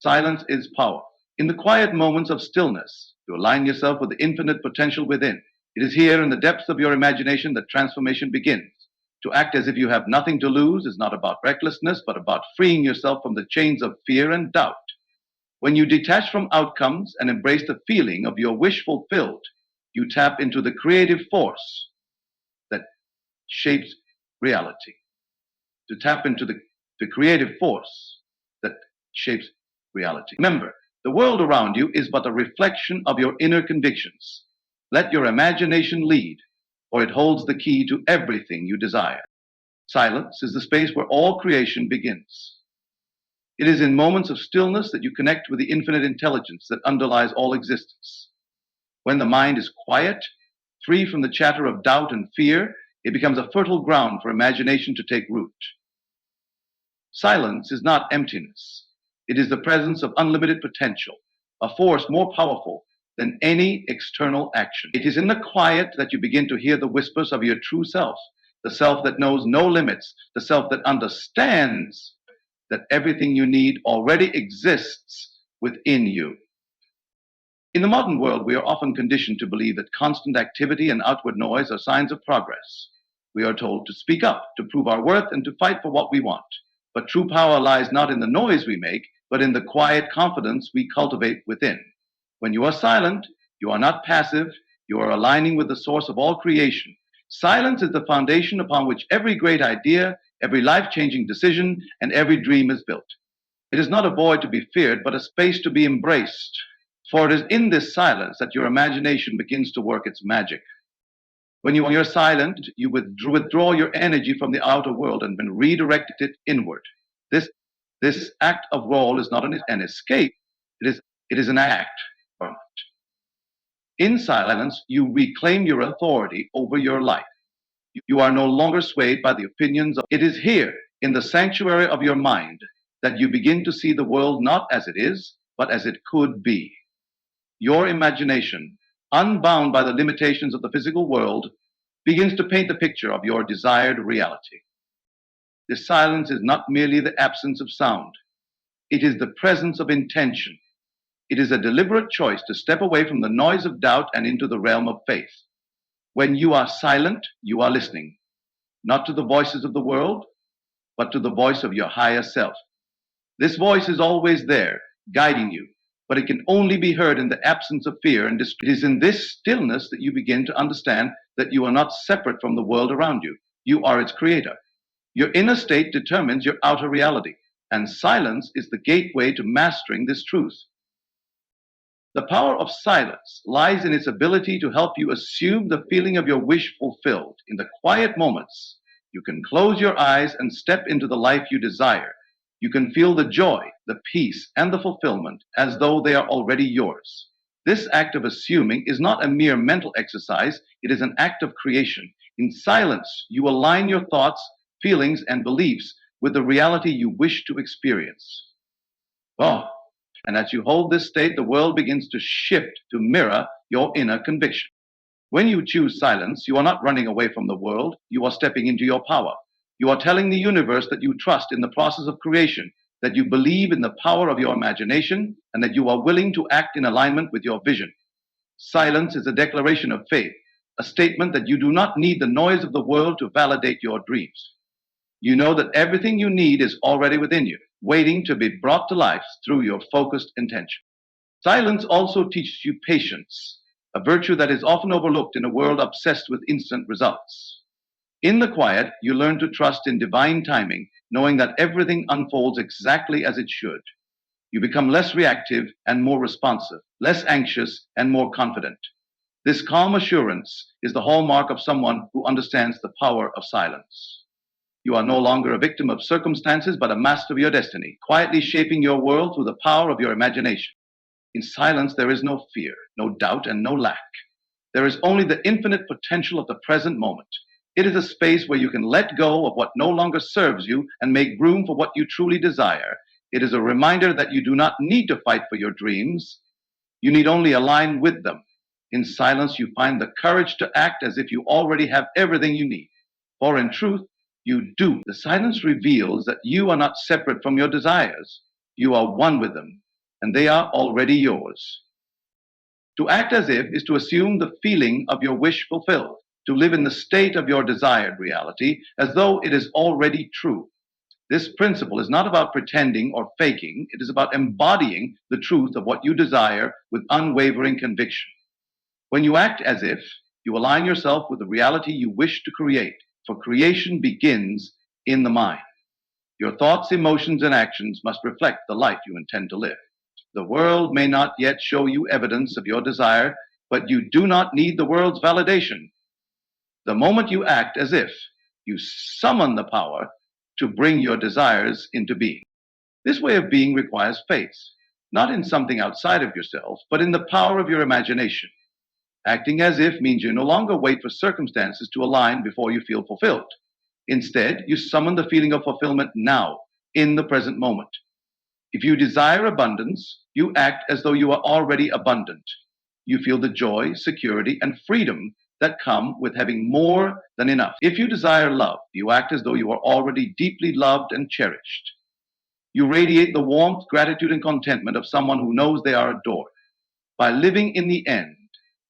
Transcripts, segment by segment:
Silence is power. In the quiet moments of stillness, you align yourself with the infinite potential within. It is here in the depths of your imagination that transformation begins. To act as if you have nothing to lose is not about recklessness, but about freeing yourself from the chains of fear and doubt. When you detach from outcomes and embrace the feeling of your wish fulfilled, you tap into the creative force that shapes reality. To tap into the creative force that shapes reality. Remember, the world around you is but a reflection of your inner convictions. Let your imagination lead, for it holds the key to everything you desire. Silence is the space where all creation begins. It is in moments of stillness that you connect with the infinite intelligence that underlies all existence. When the mind is quiet, free from the chatter of doubt and fear, it becomes a fertile ground for imagination to take root. Silence is not emptiness. It is the presence of unlimited potential, a force more powerful than any external action. It is in the quiet that you begin to hear the whispers of your true self, the self that knows no limits, the self that understands that everything you need already exists within you. In the modern world, we are often conditioned to believe that constant activity and outward noise are signs of progress. We are told to speak up, to prove our worth, and to fight for what we want. But true power lies not in the noise we make, but in the quiet confidence we cultivate within. When you are silent, you are not passive, you are aligning with the source of all creation. Silence is the foundation upon which every great idea, every life-changing decision, and every dream is built. It is not a void to be feared, but a space to be embraced. For it is in this silence that your imagination begins to work its magic. When you're silent, you withdraw your energy from the outer world and then redirect it inward. This act of role is not an escape, it is an act. In silence, you reclaim your authority over your life. You are no longer swayed by the opinions of. It is here, in the sanctuary of your mind, that you begin to see the world not as it is, but as it could be. Your imagination, unbound by the limitations of the physical world, begins to paint the picture of your desired reality. This silence is not merely the absence of sound. It is the presence of intention. It is a deliberate choice to step away from the noise of doubt and into the realm of faith. When you are silent, you are listening, not to the voices of the world, but to the voice of your higher self. This voice is always there, guiding you, but it can only be heard in the absence of fear and distress. It is in this stillness that you begin to understand that you are not separate from the world around you. You are its creator. Your inner state determines your outer reality, and silence is the gateway to mastering this truth. The power of silence lies in its ability to help you assume the feeling of your wish fulfilled. In the quiet moments, you can close your eyes and step into the life you desire. You can feel the joy, the peace, and the fulfillment as though they are already yours. This act of assuming is not a mere mental exercise, it is an act of creation. In silence, you align your thoughts, feelings, and beliefs with the reality you wish to experience. Oh, and as you hold this state, the world begins to shift to mirror your inner conviction. When you choose silence, you are not running away from the world, you are stepping into your power. You are telling the universe that you trust in the process of creation, that you believe in the power of your imagination, and that you are willing to act in alignment with your vision. Silence is a declaration of faith, a statement that you do not need the noise of the world to validate your dreams. You know that everything you need is already within you, waiting to be brought to life through your focused intention. Silence also teaches you patience, a virtue that is often overlooked in a world obsessed with instant results. In the quiet, you learn to trust in divine timing, knowing that everything unfolds exactly as it should. You become less reactive and more responsive, less anxious and more confident. This calm assurance is the hallmark of someone who understands the power of silence. You are no longer a victim of circumstances, but a master of your destiny, quietly shaping your world through the power of your imagination. In silence, there is no fear, no doubt, and no lack. There is only the infinite potential of the present moment. It is a space where you can let go of what no longer serves you and make room for what you truly desire. It is a reminder that you do not need to fight for your dreams. You need only align with them. In silence, you find the courage to act as if you already have everything you need. For in truth, you do. The silence reveals that you are not separate from your desires. You are one with them. and they are already yours. To act as if is to assume the feeling of your wish fulfilled, to live in the state of your desired reality as though it is already true. This principle is not about pretending or faking, it is about embodying the truth of what you desire with unwavering conviction. When you act as if, you align yourself with the reality you wish to create, for creation begins in the mind. Your thoughts, emotions, and actions must reflect the life you intend to live. The world may not yet show you evidence of your desire, but you do not need the world's validation. The moment you act as if, you summon the power to bring your desires into being. This way of being requires faith, not in something outside of yourself, but in the power of your imagination. Acting as if means you no longer wait for circumstances to align before you feel fulfilled. Instead, you summon the feeling of fulfillment now, in the present moment. If you desire abundance, you act as though you are already abundant. You feel the joy, security, and freedom that come with having more than enough. If you desire love, you act as though you are already deeply loved and cherished. You radiate the warmth, gratitude, and contentment of someone who knows they are adored. By living in the end,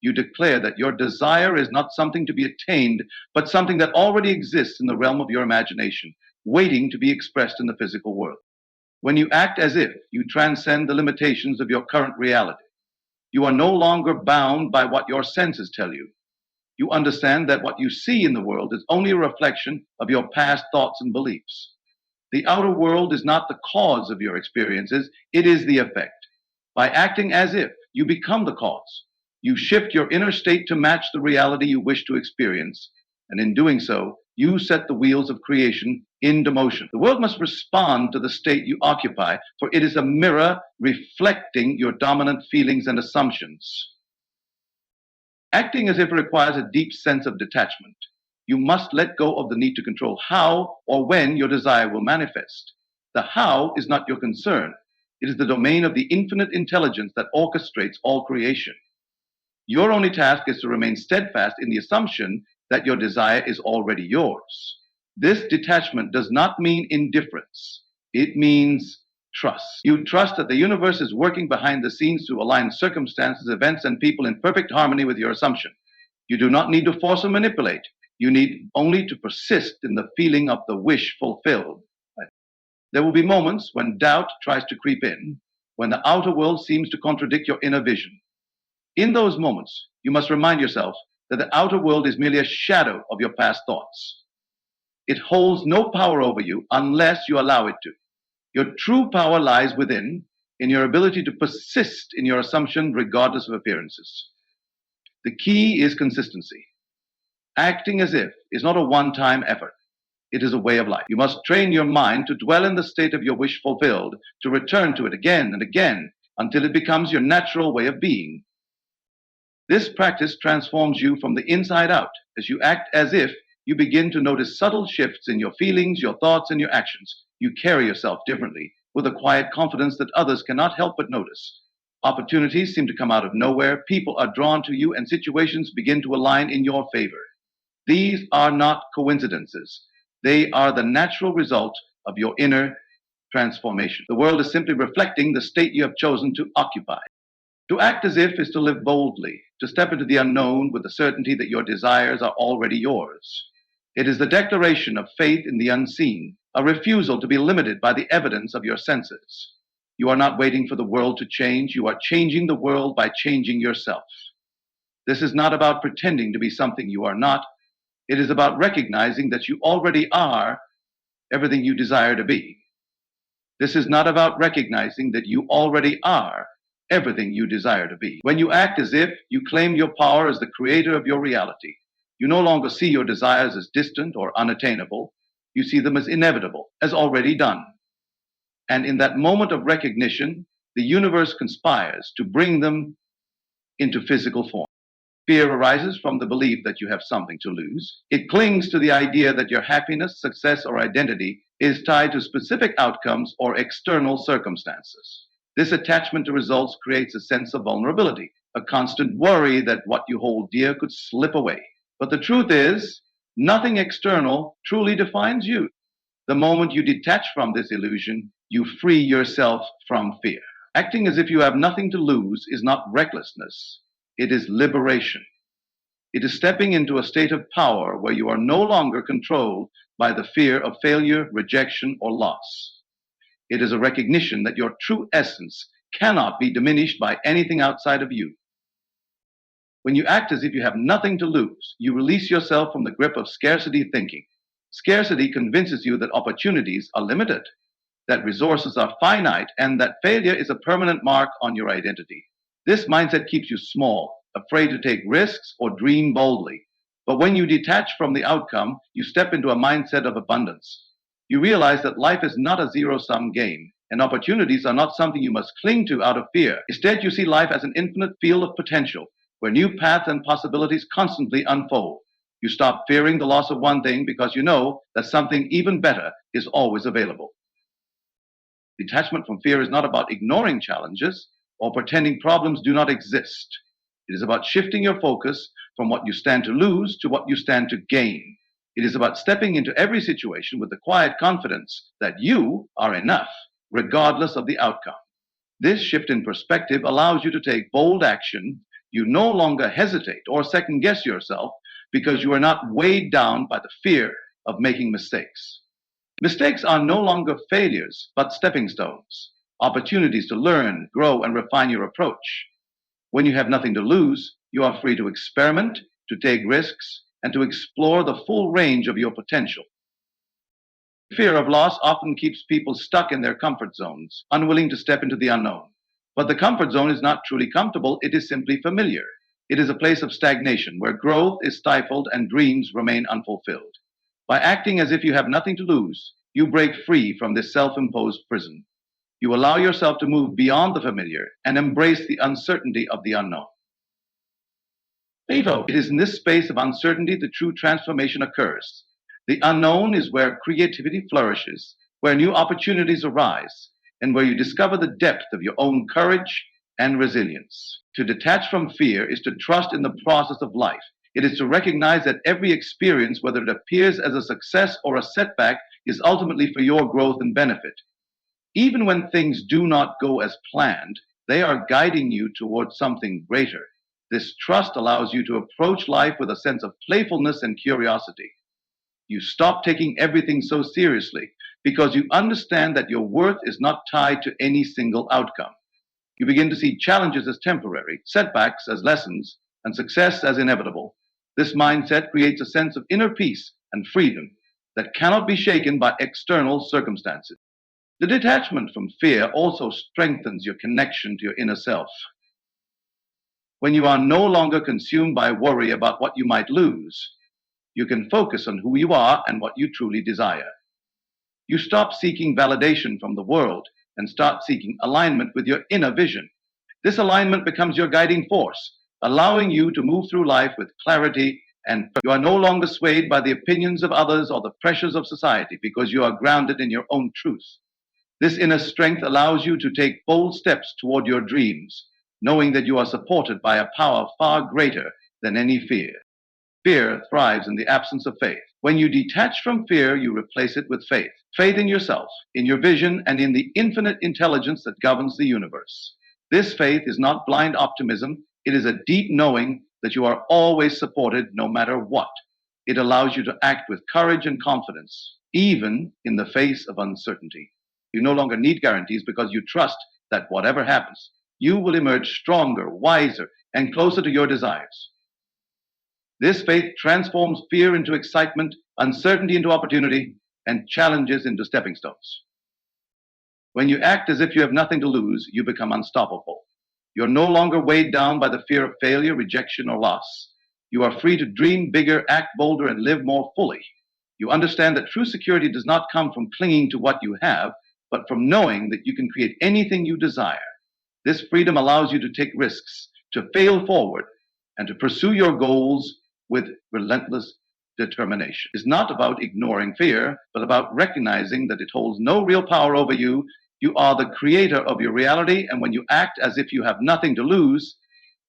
you declare that your desire is not something to be attained, but something that already exists in the realm of your imagination, waiting to be expressed in the physical world. When you act as if, you transcend the limitations of your current reality. You are no longer bound by what your senses tell you. You understand that what you see in the world is only a reflection of your past thoughts and beliefs. The outer world is not the cause of your experiences, it is the effect. By acting as if, you become the cause. You shift your inner state to match the reality you wish to experience, and in doing so, you set the wheels of creation into motion. The world must respond to the state you occupy, for it is a mirror reflecting your dominant feelings and assumptions. Acting as if requires a deep sense of detachment. You must let go of the need to control how or when your desire will manifest. The how is not your concern. It is the domain of the infinite intelligence that orchestrates all creation. Your only task is to remain steadfast in the assumption that your desire is already yours. This detachment does not mean indifference. It means trust. You trust that the universe is working behind the scenes to align circumstances, events, and people in perfect harmony with your assumption. You do not need to force or manipulate. You need only to persist in the feeling of the wish fulfilled. There will be moments when doubt tries to creep in, when the outer world seems to contradict your inner vision. In those moments, you must remind yourself that the outer world is merely a shadow of your past thoughts. It holds no power over you unless you allow it to. Your true power lies within, in your ability to persist in your assumption regardless of appearances. The key is consistency. Acting as if is not a one-time effort. It is a way of life. You must train your mind to dwell in the state of your wish fulfilled, to return to it again and again until it becomes your natural way of being. This practice transforms you from the inside out. As you act as if, you begin to notice subtle shifts in your feelings, your thoughts, and your actions. You carry yourself differently, with a quiet confidence that others cannot help but notice. Opportunities seem to come out of nowhere, people are drawn to you, and situations begin to align in your favor. These are not coincidences. They are the natural result of your inner transformation. The world is simply reflecting the state you have chosen to occupy. To act as if is to live boldly, to step into the unknown with the certainty that your desires are already yours. It is the declaration of faith in the unseen, a refusal to be limited by the evidence of your senses. You are not waiting for the world to change, you are changing the world by changing yourself. This is not about pretending to be something you are not. It is about recognizing that you already are everything you desire to be. This is not about recognizing that you already are everything you desire to be. When you act as if, you claim your power as the creator of your reality. You no longer see your desires as distant or unattainable. You see them as inevitable, as already done. And in that moment of recognition, the universe conspires to bring them into physical form. Fear arises from the belief that you have something to lose. It clings to the idea that your happiness, success, or identity is tied to specific outcomes or external circumstances. This attachment to results creates a sense of vulnerability, a constant worry that what you hold dear could slip away. But the truth is, nothing external truly defines you. The moment you detach from this illusion, you free yourself from fear. Acting as if you have nothing to lose is not recklessness, it is liberation. It is stepping into a state of power where you are no longer controlled by the fear of failure, rejection, or loss. It is a recognition that your true essence cannot be diminished by anything outside of you. When you act as if you have nothing to lose, you release yourself from the grip of scarcity thinking. Scarcity convinces you that opportunities are limited, that resources are finite, and that failure is a permanent mark on your identity. This mindset keeps you small, afraid to take risks or dream boldly. But when you detach from the outcome, you step into a mindset of abundance. You realize that life is not a zero-sum game, and opportunities are not something you must cling to out of fear. Instead, you see life as an infinite field of potential, where new paths and possibilities constantly unfold. You stop fearing the loss of one thing because you know that something even better is always available. Detachment from fear is not about ignoring challenges or pretending problems do not exist. It is about shifting your focus from what you stand to lose to what you stand to gain. It is about stepping into every situation with the quiet confidence that you are enough, regardless of the outcome. This shift in perspective allows you to take bold action. You no longer hesitate or second guess yourself because you are not weighed down by the fear of making mistakes. Mistakes are no longer failures, but stepping stones, opportunities to learn, grow, and refine your approach. When you have nothing to lose, you are free to experiment, to take risks, and to explore the full range of your potential. Fear of loss often keeps people stuck in their comfort zones, unwilling to step into the unknown. But the comfort zone is not truly comfortable, it is simply familiar. It is a place of stagnation where growth is stifled and dreams remain unfulfilled. By acting as if you have nothing to lose, you break free from this self-imposed prison. You allow yourself to move beyond the familiar and embrace the uncertainty of the unknown. It is in this space of uncertainty that true transformation occurs. The unknown is where creativity flourishes, where new opportunities arise, and where you discover the depth of your own courage and resilience. To detach from fear is to trust in the process of life. It is to recognize that every experience, whether it appears as a success or a setback, is ultimately for your growth and benefit. Even when things do not go as planned, they are guiding you towards something greater. This trust allows you to approach life with a sense of playfulness and curiosity. You stop taking everything so seriously because you understand that your worth is not tied to any single outcome. You begin to see challenges as temporary, setbacks as lessons, and success as inevitable. This mindset creates a sense of inner peace and freedom that cannot be shaken by external circumstances. The detachment from fear also strengthens your connection to your inner self. When you are no longer consumed by worry about what you might lose, you can focus on who you are and what you truly desire. You stop seeking validation from the world and start seeking alignment with your inner vision. This alignment becomes your guiding force, allowing you to move through life with clarity, and you are no longer swayed by the opinions of others or the pressures of society because you are grounded in your own truth. This inner strength allows you to take bold steps toward your dreams, knowing that you are supported by a power far greater than any fear. Fear thrives in the absence of faith. When you detach from fear, you replace it with faith. Faith in yourself, in your vision, and in the infinite intelligence that governs the universe. This faith is not blind optimism. It is a deep knowing that you are always supported no matter what. It allows you to act with courage and confidence, even in the face of uncertainty. You no longer need guarantees because you trust that whatever happens, you will emerge stronger, wiser, and closer to your desires. This faith transforms fear into excitement, uncertainty into opportunity, and challenges into stepping stones. When you act as if you have nothing to lose, you become unstoppable. You're no longer weighed down by the fear of failure, rejection, or loss. You are free to dream bigger, act bolder, and live more fully. You understand that true security does not come from clinging to what you have, but from knowing that you can create anything you desire. This freedom allows you to take risks, to fail forward, and to pursue your goals with relentless determination. It's not about ignoring fear, but about recognizing that it holds no real power over you. You are the creator of your reality, and when you act as if you have nothing to lose,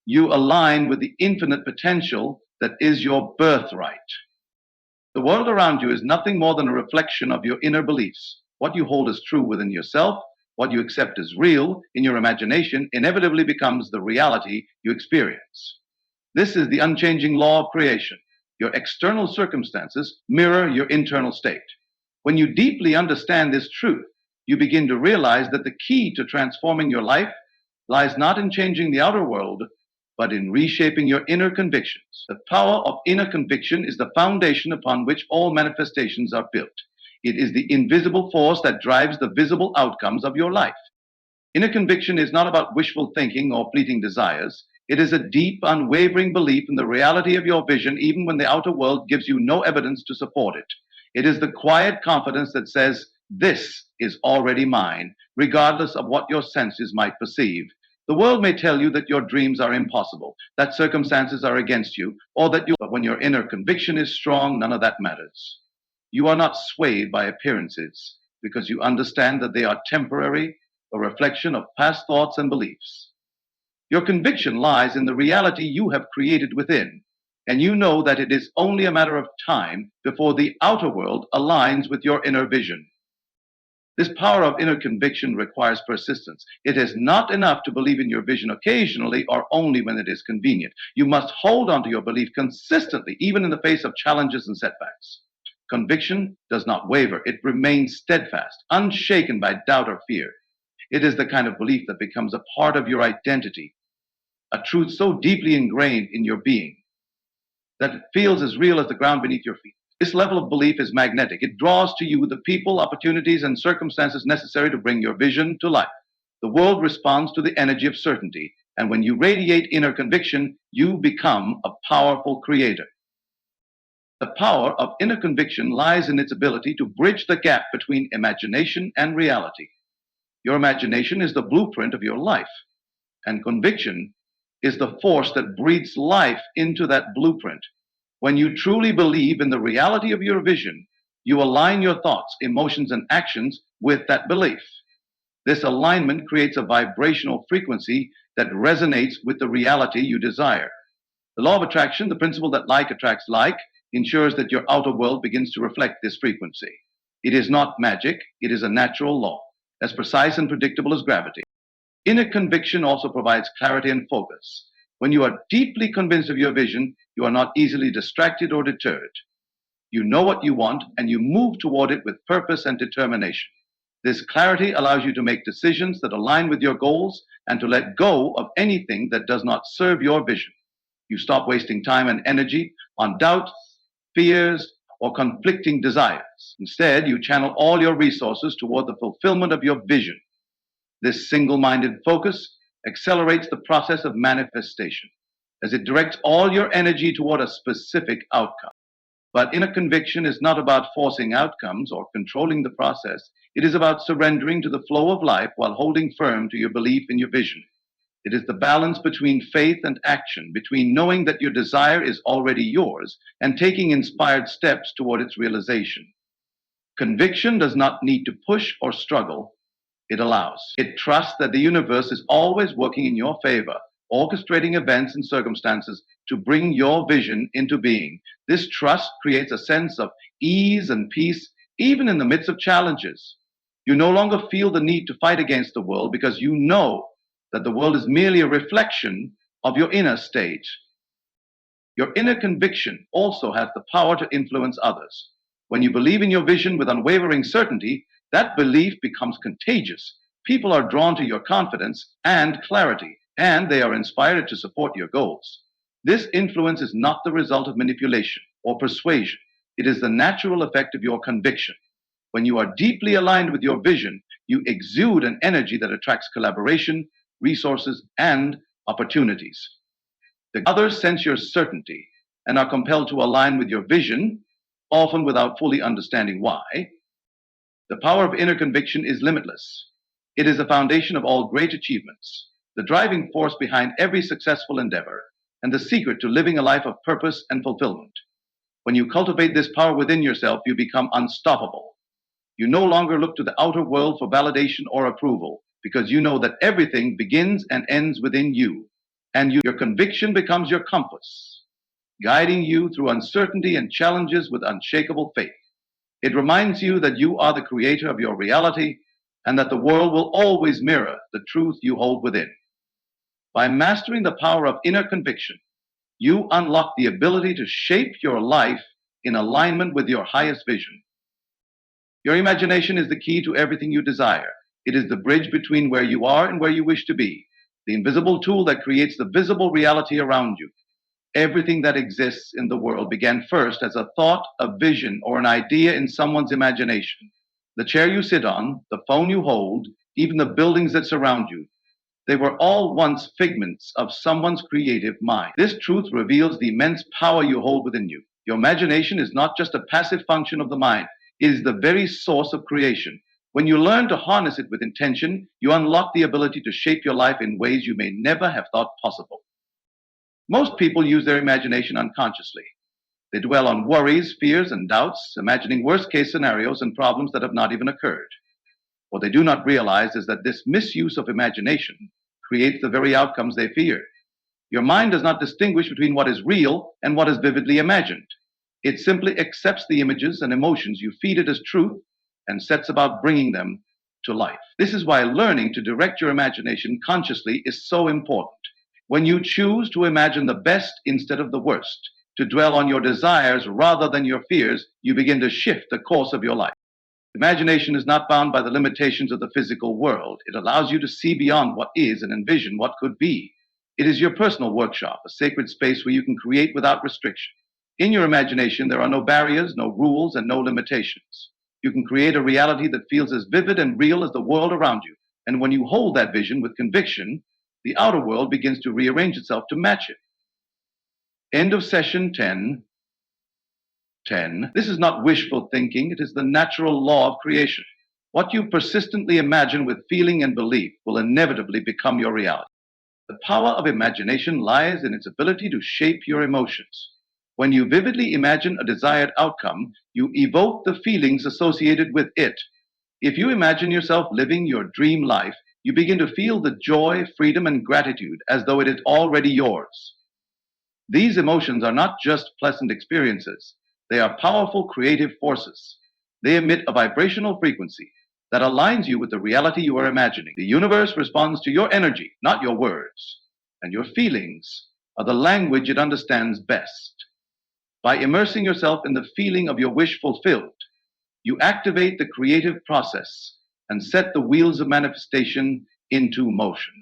you align with the infinite potential that is your birthright. The world around you is nothing more than a reflection of your inner beliefs, what you hold as true within yourself, What you accept as real in your imagination inevitably becomes the reality you experience. This is the unchanging law of creation. Your external circumstances mirror your internal state. When you deeply understand this truth, you begin to realize that the key to transforming your life lies not in changing the outer world, but in reshaping your inner convictions. The power of inner conviction is the foundation upon which all manifestations are built. It is the invisible force that drives the visible outcomes of your life. Inner conviction is not about wishful thinking or fleeting desires. It is a deep, unwavering belief in the reality of your vision, even when the outer world gives you no evidence to support it. It is the quiet confidence that says, "This is already mine," regardless of what your senses might perceive. The world may tell you that your dreams are impossible, that circumstances are against you, or that you, but when your inner conviction is strong, none of that matters. You are not swayed by appearances because you understand that they are temporary, a reflection of past thoughts and beliefs. Your conviction lies in the reality you have created within, and you know that it is only a matter of time before the outer world aligns with your inner vision. This power of inner conviction requires persistence. It is not enough to believe in your vision occasionally or only when it is convenient. You must hold on to your belief consistently, even in the face of challenges and setbacks. Conviction does not waver. It remains steadfast, unshaken by doubt or fear. It is the kind of belief that becomes a part of your identity, a truth so deeply ingrained in your being that it feels as real as the ground beneath your feet. This level of belief is magnetic. It draws to you the people, opportunities, and circumstances necessary to bring your vision to life. The world responds to the energy of certainty, and when you radiate inner conviction, you become a powerful creator. The power of inner conviction lies in its ability to bridge the gap between imagination and reality. Your imagination is the blueprint of your life, and conviction is the force that breathes life into that blueprint. When you truly believe in the reality of your vision, you align your thoughts, emotions, and actions with that belief. This alignment creates a vibrational frequency that resonates with the reality you desire. The law of attraction, the principle that like attracts like, ensures that your outer world begins to reflect this frequency. It is not magic, it is a natural law, as precise and predictable as gravity. Inner conviction also provides clarity and focus. When you are deeply convinced of your vision, you are not easily distracted or deterred. You know what you want and you move toward it with purpose and determination. This clarity allows you to make decisions that align with your goals and to let go of anything that does not serve your vision. You stop wasting time and energy on doubts, fears, or conflicting desires. Instead, you channel all your resources toward the fulfillment of your vision. This single-minded focus accelerates the process of manifestation as it directs all your energy toward a specific outcome. But inner conviction is not about forcing outcomes or controlling the process. It is about surrendering to the flow of life while holding firm to your belief in your vision. It is the balance between faith and action, between knowing that your desire is already yours and taking inspired steps toward its realization. Conviction does not need to push or struggle. It allows. It trusts that the universe is always working in your favor, orchestrating events and circumstances to bring your vision into being. This trust creates a sense of ease and peace, even in the midst of challenges. You no longer feel the need to fight against the world because you know that the world is merely a reflection of your inner state. Your inner conviction also has the power to influence others. When you believe in your vision with unwavering certainty, that belief becomes contagious. People are drawn to your confidence and clarity, and they are inspired to support your goals. This influence is not the result of manipulation or persuasion. It is the natural effect of your conviction. When you are deeply aligned with your vision, you exude an energy that attracts collaboration, resources, and opportunities. The others sense your certainty and are compelled to align with your vision, often without fully understanding why. The power of inner conviction is limitless. It is the foundation of all great achievements, the driving force behind every successful endeavor, and the secret to living a life of purpose and fulfillment. When you cultivate this power within yourself, you become unstoppable. You no longer look to the outer world for validation or approval because you know that everything begins and ends within you, and your conviction becomes your compass, guiding you through uncertainty and challenges with unshakable faith. It reminds you that you are the creator of your reality and that the world will always mirror the truth you hold within. By mastering the power of inner conviction, you unlock the ability to shape your life in alignment with your highest vision. Your imagination is the key to everything you desire. It is the bridge between where you are and where you wish to be, the invisible tool that creates the visible reality around you. Everything that exists in the world began first as a thought, a vision, or an idea in someone's imagination. The chair you sit on, the phone you hold, even the buildings that surround you, they were all once figments of someone's creative mind. This truth reveals the immense power you hold within you. Your imagination is not just a passive function of the mind, it is the very source of creation. When you learn to harness it with intention, you unlock the ability to shape your life in ways you may never have thought possible. Most people use their imagination unconsciously. They dwell on worries, fears, and doubts, imagining worst-case scenarios and problems that have not even occurred. What they do not realize is that this misuse of imagination creates the very outcomes they fear. Your mind does not distinguish between what is real and what is vividly imagined. It simply accepts the images and emotions you feed it as truth and sets about bringing them to life. This is why learning to direct your imagination consciously is so important. When you choose to imagine the best instead of the worst, to dwell on your desires rather than your fears, you begin to shift the course of your life. Imagination is not bound by the limitations of the physical world. It allows you to see beyond what is and envision what could be. It is your personal workshop, a sacred space where you can create without restriction. In your imagination, there are no barriers, no rules, and no limitations. You can create a reality that feels as vivid and real as the world around you. And when you hold that vision with conviction, the outer world begins to rearrange itself to match it. End of session 10. 10. This is not wishful thinking, it is the natural law of creation. What you persistently imagine with feeling and belief will inevitably become your reality. The power of imagination lies in its ability to shape your emotions. When you vividly imagine a desired outcome, you evoke the feelings associated with it. If you imagine yourself living your dream life, you begin to feel the joy, freedom, and gratitude as though it is already yours. These emotions are not just pleasant experiences. They are powerful creative forces. They emit a vibrational frequency that aligns you with the reality you are imagining. The universe responds to your energy, not your words. And your feelings are the language it understands best. By immersing yourself in the feeling of your wish fulfilled, you activate the creative process and set the wheels of manifestation into motion.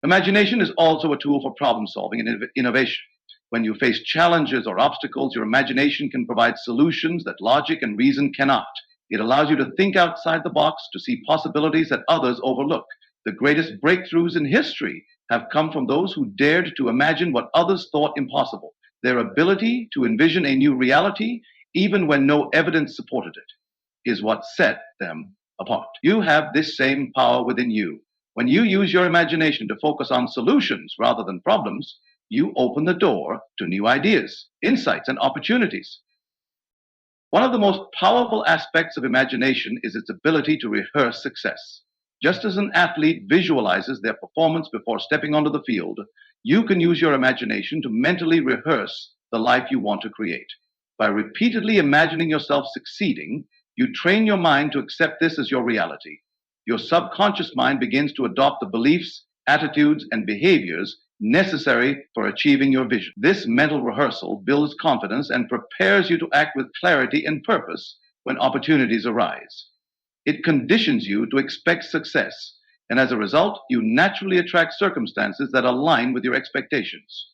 Imagination is also a tool for problem solving and innovation. When you face challenges or obstacles, your imagination can provide solutions that logic and reason cannot. It allows you to think outside the box, to see possibilities that others overlook. The greatest breakthroughs in history have come from those who dared to imagine what others thought impossible. Their ability to envision a new reality, even when no evidence supported it, is what set them apart. You have this same power within you. When you use your imagination to focus on solutions rather than problems, you open the door to new ideas, insights, and opportunities. One of the most powerful aspects of imagination is its ability to rehearse success. Just as an athlete visualizes their performance before stepping onto the field, you can use your imagination to mentally rehearse the life you want to create. By repeatedly imagining yourself succeeding, you train your mind to accept this as your reality. Your subconscious mind begins to adopt the beliefs, attitudes, and behaviors necessary for achieving your vision. This mental rehearsal builds confidence and prepares you to act with clarity and purpose when opportunities arise. It conditions you to expect success, and as a result, you naturally attract circumstances that align with your expectations.